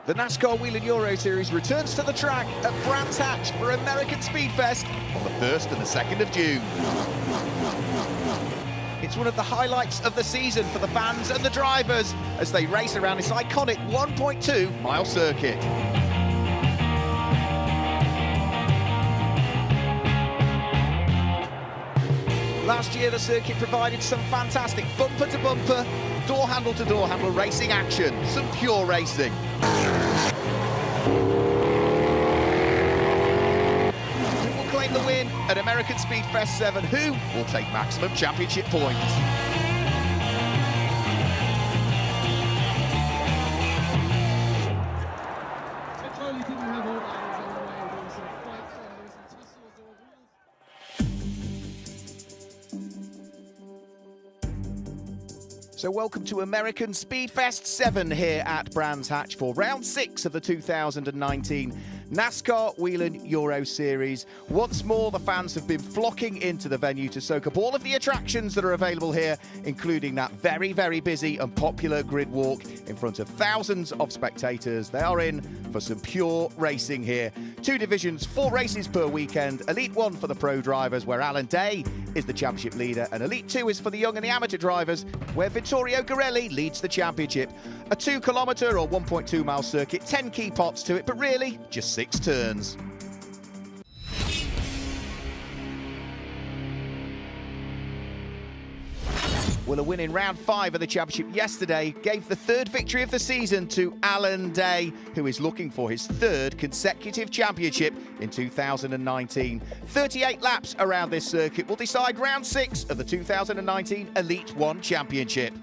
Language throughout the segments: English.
The NASCAR Wheel and Euro Series returns to the track at Brands Hatch for American Speedfest on the 1st and the 2nd of June. It's one of the highlights of the season for the fans and the drivers as they race around this iconic 1.2-mile circuit. Last year, the circuit provided some fantastic bumper-to-bumper, door handle-to-door handle racing action, some pure racing. Who will claim the win at American Speedfest 7? Who will take maximum championship points? So welcome to American Speedfest 7 here at Brands Hatch for round 6 of the 2019 NASCAR Wheel and Euro Series. Once more, the fans have been flocking into the venue to soak up all of the attractions that are available here, including that very, very busy and popular grid walk in front of thousands of spectators. They are in for some pure racing here. 2 divisions, 4 races per weekend. Elite 1 for the pro drivers, where Alan Day is the championship leader, and Elite 2 is for the young and the amateur drivers, where Vittorio Garelli leads the championship. A 2-kilometre or 1.2-mile circuit, 10 key pots to it, but really just 6 turns. Well, a win in round 5 of the championship yesterday gave the 3rd victory of the season to Alan Day, who is looking for his 3rd consecutive championship in 2019. 38 laps around this circuit will decide round 6 of the 2019 Elite 1 Championship.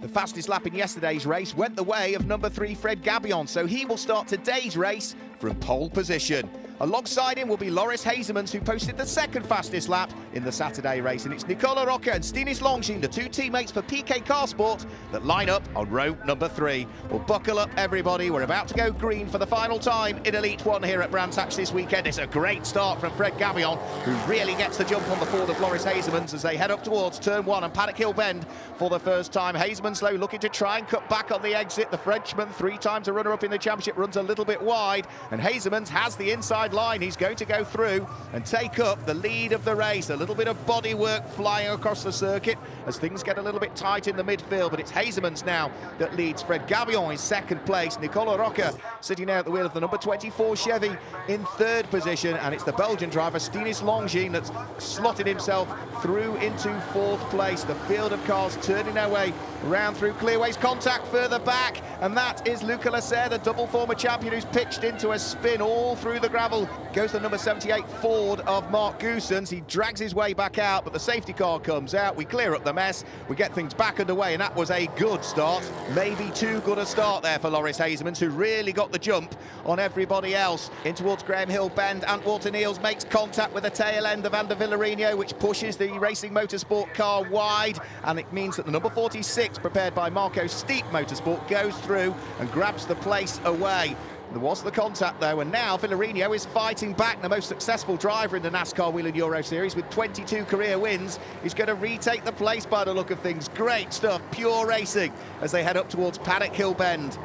The fastest lap in yesterday's race went the way of number 3 Fred Gabion, so he will start today's race from pole position. Alongside him will be Loris Hazemans, who posted the 2nd fastest lap in the Saturday race. And it's Nicola Rocca and Stinis Longines, the 2 teammates for PK Car Sport, that line up on row number 3. Well, buckle up, everybody. We're about to go green for the final time in Elite 1 here at Brands Hatch this weekend. It's a great start from Fred Gabion, who really gets the jump on the Ford of Loris Hazemans as they head up towards turn 1 and Paddock Hill Bend for the first time. Hazemans, though, looking to try and cut back on the exit. The Frenchman, 3 times a runner-up in the championship, runs a little bit wide, and Hazemans has the inside line. He's going to go through and take up the lead of the race. A little bit of bodywork flying across the circuit as things get a little bit tight in the midfield, but it's Hazemans now that leads Fred Gabion in 2nd place. Nicola Rocca sitting now at the wheel of the number 24 Chevy in 3rd position, and it's the Belgian driver Stinis Longines that's slotted himself through into 4th place. The field of cars turning their way round through clearways. Contact further back, and that is Luca Lasser, the double former champion, who's pitched into a spin all through the gravel. Goes the number 78 Ford of Mark Goosens. He drags his way back out, but the safety car comes out. We clear up the mess. We get things back underway, and that was a good start. Maybe too good a start there for Loris Hazemans, who really got the jump on everybody else. In towards Graham Hill Bend, Ant Walton Eels makes contact with the tail end of Ander Villarino, which pushes the Racing Motorsport car wide, and it means that the number 46, prepared by Marco Steep Motorsport, goes through and grabs the place away. There was the contact though, and now Villarino is fighting back. The most successful driver in the NASCAR Wheel and Euro Series with 22 career wins. He's going to retake the place by the look of things. Great stuff, pure racing as they head up towards Paddock Hill Bend.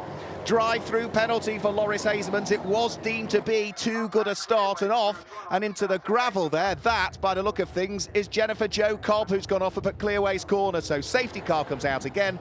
Drive-through penalty for Loris Hazemans. It was deemed to be too good a start, and off and into the gravel there. That, by the look of things, is Jennifer Jo Cobb, who's gone off up at Clearways Corner. So safety car comes out again.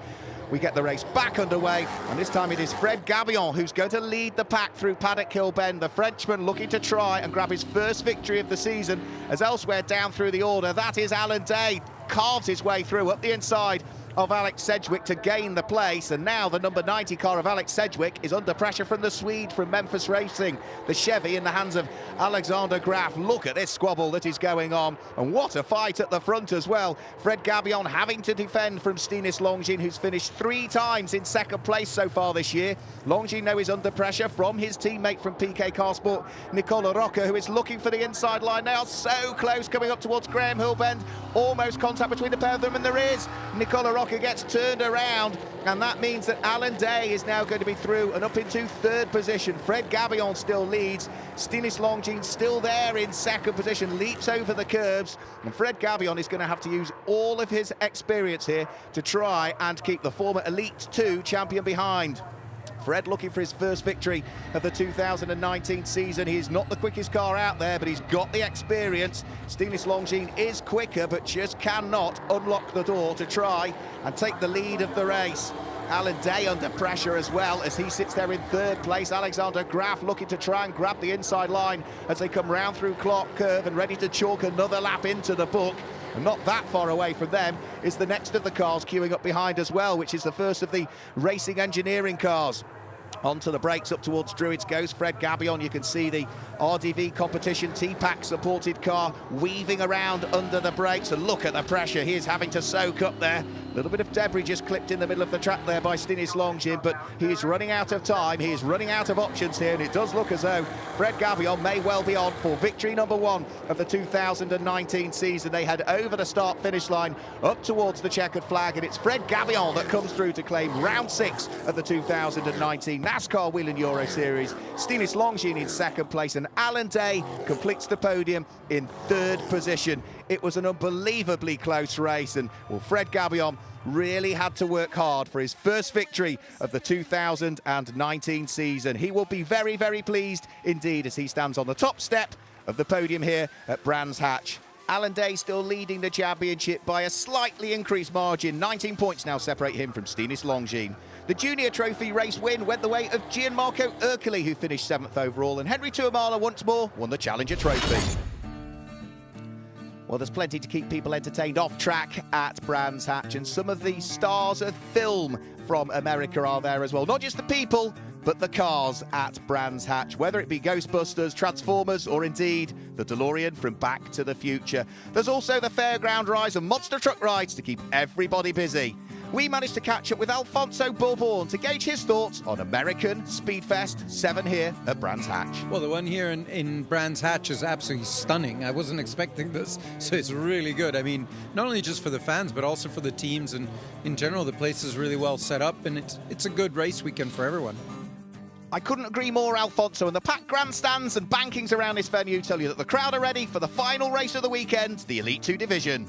We get the race back underway, and this time it is Fred Gabion who's going to lead the pack through Paddock Hill Bend. The Frenchman looking to try and grab his 1st victory of the season, as elsewhere down through the order, that is Alan Day. Carves his way through up the inside of Alex Sedgwick to gain the place, and now the number 90 car of Alex Sedgwick is under pressure from the Swede from Memphis Racing, the Chevy in the hands of Alexander Graf. Look at this squabble that is going on, and what a fight at the front as well. Fred Gabion having to defend from Stinis Longines, who's finished 3 times in 2nd place so far this year. Longines now is under pressure from his teammate from PK Car Sport, Nicola Rocca, who is looking for the inside line now. So close, coming up towards Graham Hill Bend. Almost contact between the pair of them, and there is. Nicola Rocca gets turned around, and that means that Alan Day is now going to be through and up into 3rd position. Fred Gabion still leads. Stinis Longines still there in 2nd position, leaps over the curbs, and Fred Gabion is going to have to use all of his experience here to try and keep the former Elite 2 champion behind. Fred looking for his first victory of the 2019 season. He is not the quickest car out there, but he's got the experience. Stanislas Longines is quicker, but just cannot unlock the door to try and take the lead of the race. Alan Day under pressure as well as he sits there in third place. Alexander Graf looking to try and grab the inside line as they come round through Clark Curve and ready to chalk another lap into the book. And not that far away from them is the next of the cars queuing up behind as well, which is the first of the racing engineering cars. Onto the brakes up towards Druids goes Fred Gabion. You can see the RDV competition T-Pack supported car weaving around under the brakes, and look at the pressure he is having to soak up there. A little bit of debris just clipped in the middle of the track there by Stanislas Longines, but he is running out of time, he is running out of options here, and it does look as though Fred Gabion may well be on for victory number 1 of the 2019 season. They head over the start-finish line up towards the checkered flag, and it's Fred Gabion that comes through to claim round 6 of the 2019 NASCAR Wheel and Euro Series. Stanislas Longines in second place, and Alan Day completes the podium in third position. It was an unbelievably close race, and well, Fred Gabion really had to work hard for his first victory of the 2019 season. He will be very, very pleased indeed as he stands on the top step of the podium here at Brands Hatch. Alan Day still leading the championship by a slightly increased margin. 19 points now separate him from Stanislas Longines. The junior trophy race win went the way of Gianmarco Ercole, who finished 7th overall, and Henry Tuamala once more won the Challenger Trophy. Well, there's plenty to keep people entertained off track at Brands Hatch, and some of the stars of film from America are there as well. Not just the people, but the cars at Brands Hatch, whether it be Ghostbusters, Transformers, or indeed the DeLorean from Back to the Future. There's also the fairground rides and monster truck rides to keep everybody busy. We managed to catch up with Alfonso Bourbon to gauge his thoughts on American Speedfest 7 here at Brands Hatch. Well, the one here in Brands Hatch is absolutely stunning. I wasn't expecting this, so it's really good. I mean, not only just for the fans, but also for the teams, and in general, the place is really well set up, and it's a good race weekend for everyone. I couldn't agree more, Alfonso, and the packed grandstands and bankings around this venue tell you that the crowd are ready for the final race of the weekend, the Elite 2 division.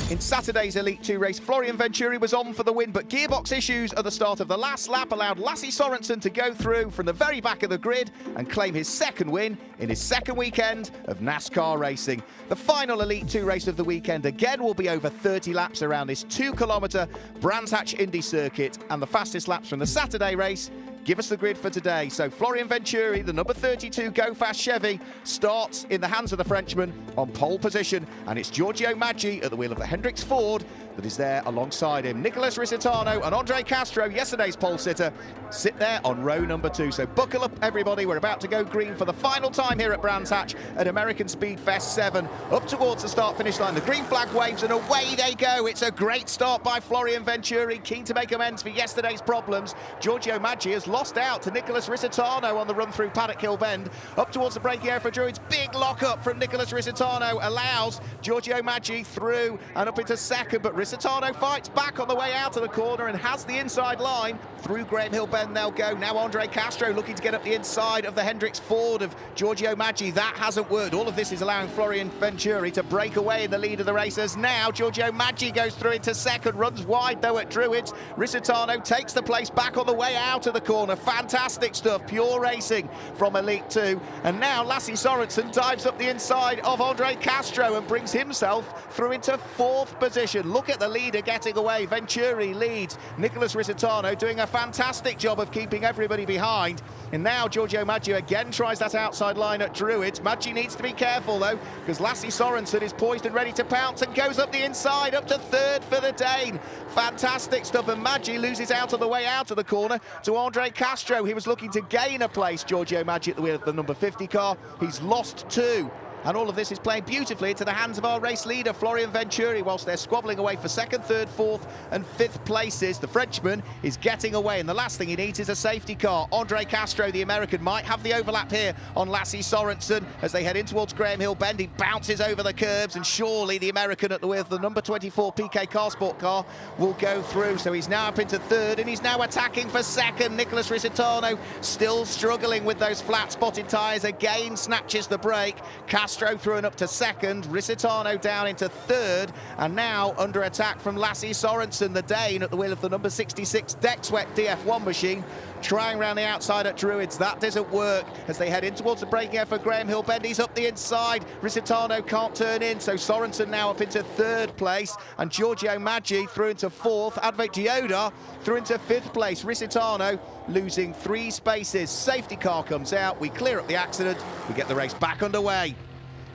In Saturday's Elite 2 race, Florian Venturi was on for the win, but gearbox issues at the start of the last lap allowed Lasse Sorensen to go through from the very back of the grid and claim his second win in his second weekend of NASCAR racing. The final Elite 2 race of the weekend again will be over 30 laps around this 2-kilometre Brands Hatch Indy circuit, and the fastest laps from the Saturday race give us the grid for today. So Florian Venturi, the number 32 Go Fast Chevy, starts in the hands of the Frenchman on pole position, and it's Giorgio Maggi at the wheel of the Hendricks Ford that is there alongside him. Nicholas Risitano and Andre Castro, yesterday's pole sitter, sit there on row number 2. So buckle up, everybody. We're about to go green for the final time here at Brands Hatch at American Speedfest 7. Up towards the start-finish line, the green flag waves, and away they go. It's a great start by Florian Venturi, keen to make amends for yesterday's problems. Giorgio Maggi has lost out to Nicholas Risitano on the run through Paddock Hill Bend. Up towards the braking area for Druids. Big lock-up from Nicholas Risitano allows Giorgio Maggi through and up into second, but Risitano fights back on the way out of the corner and has the inside line. Through Graham Hill Bend they'll go. Now Andre Castro looking to get up the inside of the Hendricks Ford of Giorgio Maggi. That hasn't worked. All of this is allowing Florian Venturi to break away in the lead of the racers. Now Giorgio Maggi goes through into second, runs wide though at Druids. Risitano takes the place back on the way out of the corner. Fantastic stuff, pure racing from Elite 2. And now Lasse Sorensen dives up the inside of Andre Castro and brings himself through into 4th position. Look at the leader getting away. Venturi leads. Nicholas Risitano doing a fantastic job of keeping everybody behind. And now Giorgio Maggi again tries that outside line at Druids. Maggi needs to be careful though, because Lasse Sorensen is poised and ready to pounce and goes up the inside, up to 3rd for the Dane. Fantastic stuff, and Maggi loses out on the way out of the corner to Andre Castro. He was looking to gain a place, Giorgio Maggi, at the wheel of the number 50 car. He's lost 2. And all of this is playing beautifully into the hands of our race leader, Florian Venturi, whilst they're squabbling away for 2nd, 3rd, 4th and 5th places. The Frenchman is getting away, and the last thing he needs is a safety car. Andre Castro, the American, might have the overlap here on Lasse Sorensen as they head in towards Graham Hill Bend. He bounces over the curbs, and surely the American at the wheel of the number 24 PK Car Sport car will go through. So he's now up into 3rd, and he's now attacking for 2nd. Nicholas Risitano still struggling with those flat-spotted tyres. Again snatches the break. Castro Castro through and up to second, Risitano down into third, and now under attack from Lasse Sorensen, the Dane, at the wheel of the number 66 Deck Sweat DF1 machine, trying round the outside at Druids. That doesn't work as they head in towards the braking effort. Graham Hill-Bendy's up the inside. Risitano can't turn in, so Sorensen now up into third place, and Giorgio Maggi through into fourth. Advait Gioda through into fifth place. Risitano losing 3 spaces. Safety car comes out. We clear up the accident. We get the race back underway.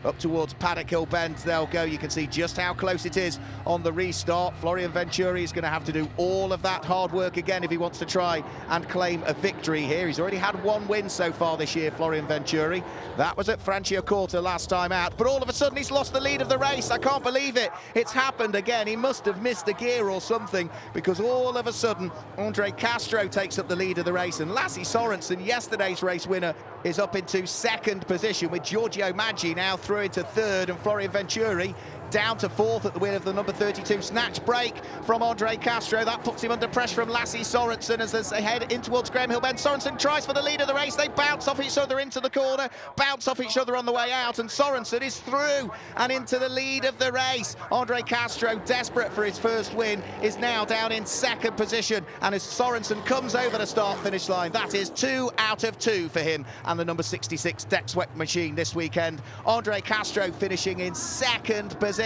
Up towards Paddock Hill Bend they'll go. You can see just how close it is on the restart. Florian Venturi is going to have to do all of that hard work again if he wants to try and claim a victory here. He's already had 1 win so far this year, Florian Venturi. That was at Franciacorta last time out, but all of a sudden he's lost the lead of the race. I can't believe it. It's happened again. He must have missed a gear or something, because all of a sudden Andre Castro takes up the lead of the race, and Lasse Sorensen, yesterday's race winner, is up into second position, with Giorgio Maggi now through into third, and Florian Venturi down to fourth at the wheel of the number 32. Snatch break from Andre Castro. That puts him under pressure from Lasse Sorensen as they head in towards Graham Hill Bend. Sorensen tries for the lead of the race. They bounce off each other into the corner, bounce off each other on the way out, and Sorensen is through and into the lead of the race. Andre Castro, desperate for his first win, is now down in second position, and as Sorensen comes over the start-finish line, that is 2 out of 2 for him and the number 66 Deck Sweat machine this weekend. Andre Castro finishing in second position,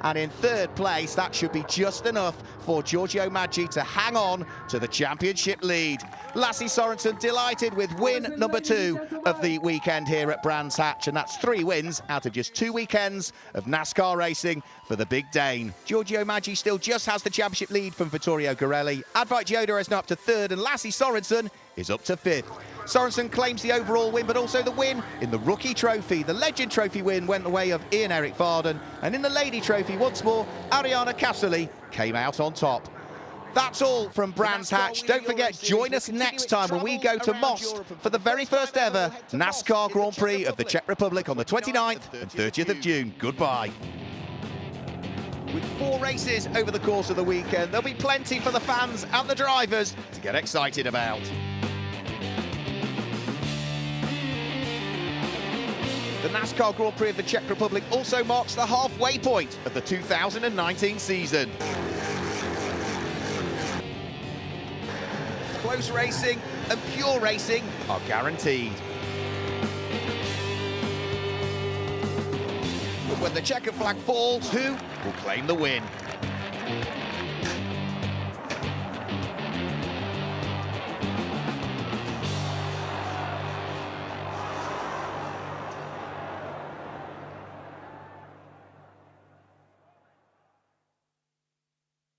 and in third place. That should be just enough for Giorgio Maggi to hang on to the championship lead. Lasse Sorensen delighted with win number 2 of the weekend here at Brands Hatch, and that's 3 wins out of just 2 weekends of NASCAR racing for the Big Dane. Giorgio Maggi still just has the championship lead from Vittorio Garelli. Advait Gioda is now up to third, and Lasse Sorensen is up to fifth. Sorensen claims the overall win, but also the win in the Rookie Trophy. The Legend Trophy win went the way of Ian-Eric Varden, and in the Lady Trophy, once more, Ariana Casserly came out on top. That's all from Brands Hatch. Don't forget, join us next time when we go to Most for the very first ever NASCAR Grand Prix of the Czech Republic on the 29th and 30th of June. Goodbye. With 4 races over the course of the weekend, there'll be plenty for the fans and the drivers to get excited about. The NASCAR Grand Prix of the Czech Republic also marks the halfway point of the 2019 season. Close racing and pure racing are guaranteed. But when the checkered flag falls, who will claim the win?